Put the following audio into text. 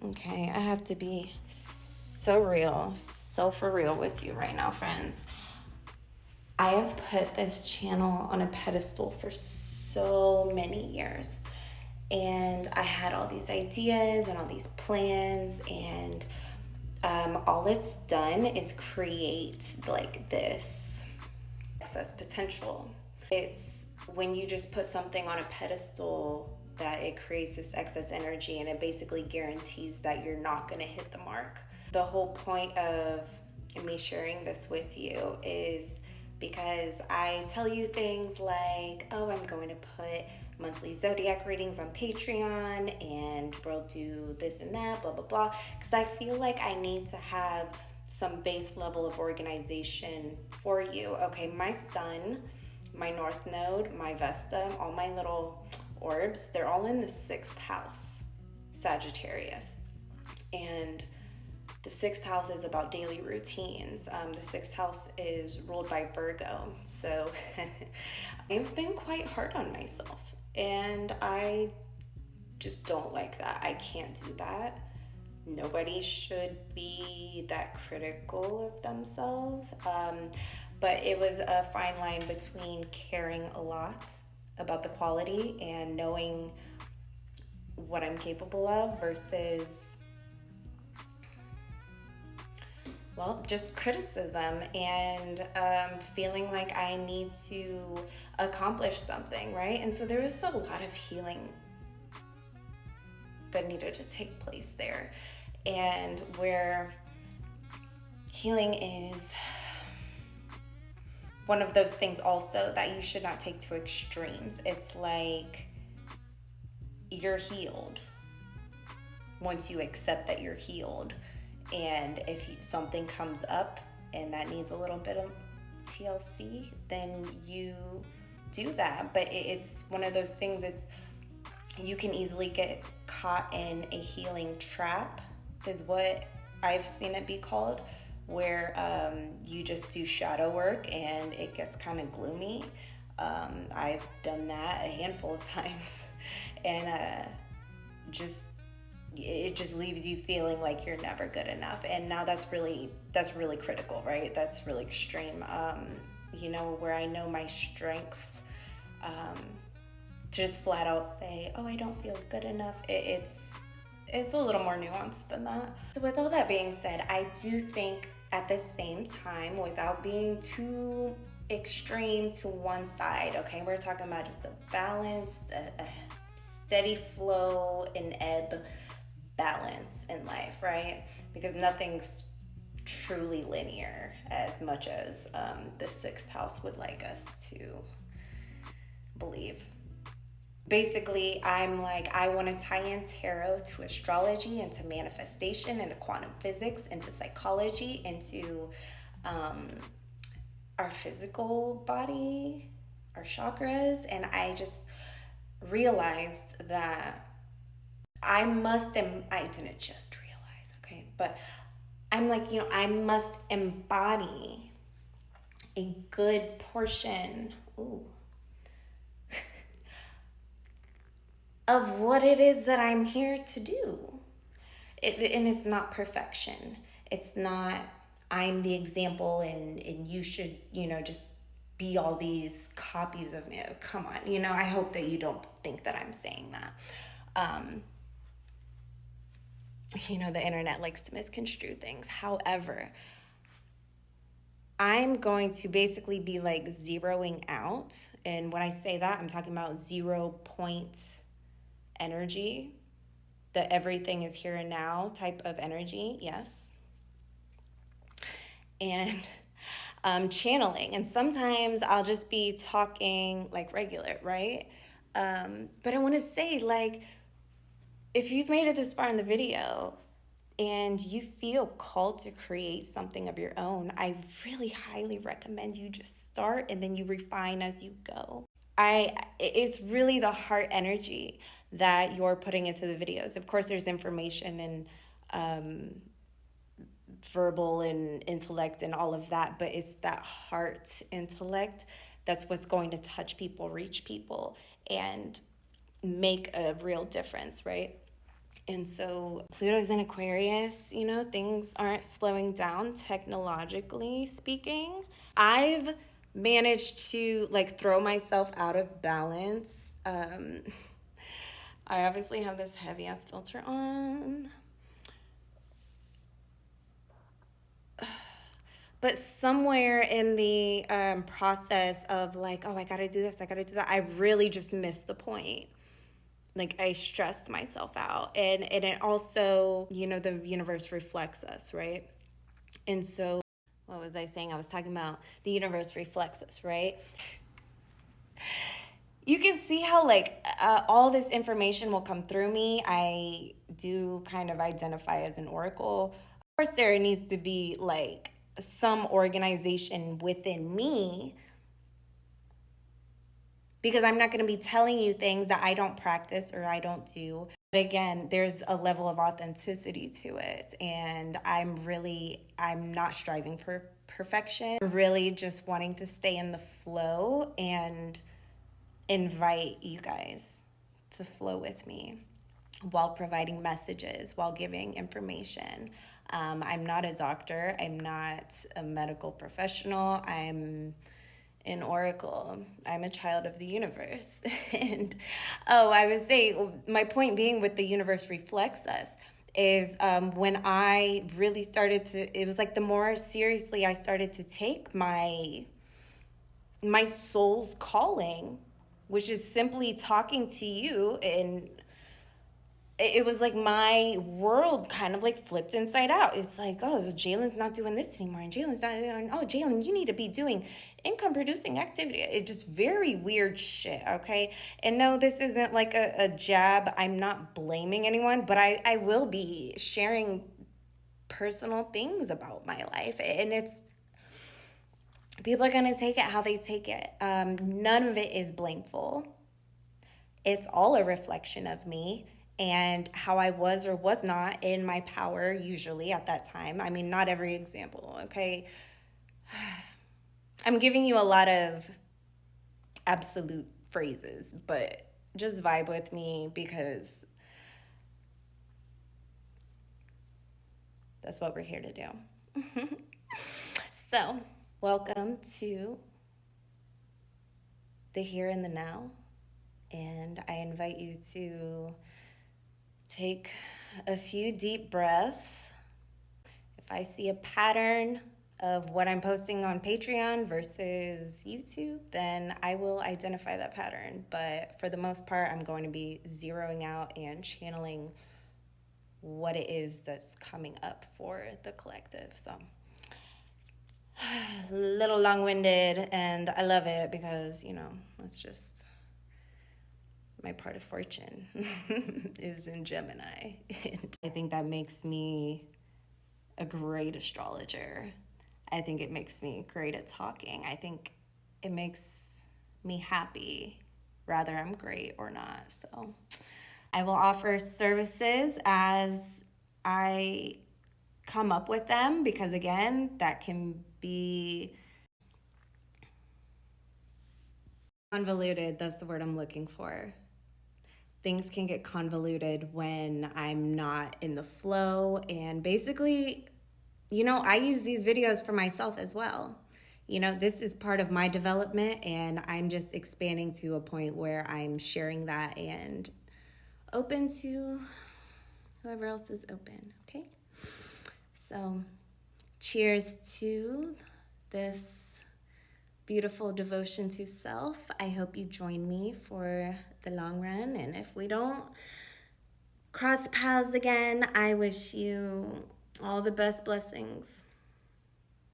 Okay, I have to be so real, so for real with you right now, friends. I have put this channel on a pedestal for so many years. And I had all these ideas and all these plans, and all it's done is create like this excess potential. It's when you just put something on a pedestal that it creates this excess energy, and it basically guarantees that you're not going to hit the mark. The whole point of me sharing this with you is because I tell you things like, oh, I'm going to put monthly zodiac readings on Patreon and we'll do this and that, blah, blah, blah. Because I feel like I need to have some base level of organization for you. Okay, my sun, my North Node, my Vesta, all my little orbs, they're all in the 6th house, Sagittarius. And the 6th house is about daily routines. The 6th house is ruled by Virgo. So I've been quite hard on myself. And I just don't like that. I can't do that. Nobody should be that critical of themselves. But it was a fine line between caring a lot about the quality and knowing what I'm capable of versus, well, just criticism and feeling like I need to accomplish something, right? And so there was a lot of healing that needed to take place there. And where healing is one of those things also that you should not take to extremes. It's like you're healed once you accept that you're healed. And if something comes up and that needs a little bit of TLC, then you do that. But it's one of those things, you can easily get caught in a healing trap, is what I've seen it be called, where you just do shadow work and it gets kind of gloomy. I've done that a handful of times, and it just leaves you feeling like you're never good enough. And now that's really critical, right? That's really extreme. Where I know my strengths, to just flat out say, oh, I don't feel good enough, it's a little more nuanced than that. So with all that being said, I do think at the same time, without being too extreme to one side, okay, we're talking about just a balanced, a steady flow and ebb balance in life, right? Because nothing's truly linear as much as the 6th house would like us to believe. Basically, I'm like, I want to tie in tarot to astrology, into manifestation, into quantum physics, into psychology, into our physical body, our chakras. And I just realized that I didn't just realize, okay? But I'm like, I must embody a good portion, of what it is that I'm here to do. And it's not perfection. It's not, I'm the example and you should, just be all these copies of me. Come on. I hope that you don't think that I'm saying that. The internet likes to misconstrue things. However, I'm going to basically be like zeroing out. And when I say that, I'm talking about 0 point energy, the everything is here and now type of energy, yes. And channeling. And sometimes I'll just be talking like regular, right? But I want to say, like, if you've made it this far in the video and you feel called to create something of your own, I really highly recommend you just start and then you refine as you go. It's really the heart energy that you're putting into the videos. Of course, there's information and verbal and intellect and all of that, but it's that heart intellect that's what's going to touch people, reach people, and make a real difference, right? And so Pluto's in Aquarius, you know, things aren't slowing down technologically speaking. I've managed to like throw myself out of balance. I obviously have this heavy ass filter on. But somewhere in the process of like, oh, I gotta do this, I gotta do that, I really just missed the point. Like I stressed myself out. And it also, you know, the universe reflects us, right? And so, what was I saying? I was talking about the universe reflects us, right? You can see how like all this information will come through me. I do kind of identify as an oracle. Of course, there needs to be like some organization within me, because I'm not going to be telling you things that I don't practice or I don't do. But again, there's a level of authenticity to it. And I'm not striving for perfection. Really just wanting to stay in the flow and invite you guys to flow with me while providing messages, while giving information. I'm not a doctor. I'm not a medical professional. I'm an oracle. I'm a child of the universe. And I would say my point being with the universe reflects us is when I really started to, it was like the more seriously I started to take my soul's calling, which is simply talking to you, and it was like my world kind of like flipped inside out. It's like, oh, Jalen's not doing this anymore, and Jalen's not doing, oh, Jalen, you need to be doing income producing activity. It's just very weird shit, okay? And no, this isn't like a jab. I'm not blaming anyone, but I will be sharing personal things about my life. And it's, people are going to take it how they take it. None of it is blameful. It's all a reflection of me and how I was or was not in my power, usually at that time. I mean, not every example, okay? I'm giving you a lot of absolute phrases, but just vibe with me because that's what we're here to do. So, welcome to the here and the now. And I invite you to take a few deep breaths. If I see a pattern of what I'm posting on Patreon versus YouTube, then I will identify that pattern. But for the most part, I'm going to be zeroing out and channeling what it is that's coming up for the collective. So, a little long-winded, and I love it because, you know, it's just my part of fortune is in Gemini. And I think that makes me a great astrologer. I think it makes me great at talking. I think it makes me happy, whether I'm great or not. So I will offer services as I come up with them, because again, that can be convoluted. That's the word I'm looking for. Things can get convoluted when I'm not in the flow. And basically, you know, I use these videos for myself as well. You know, this is part of my development, and I'm just expanding to a point where I'm sharing that and open to whoever else is open, okay? So, cheers to this beautiful devotion to self. I hope you join me for the long run. And if we don't cross paths again, I wish you all the best blessings.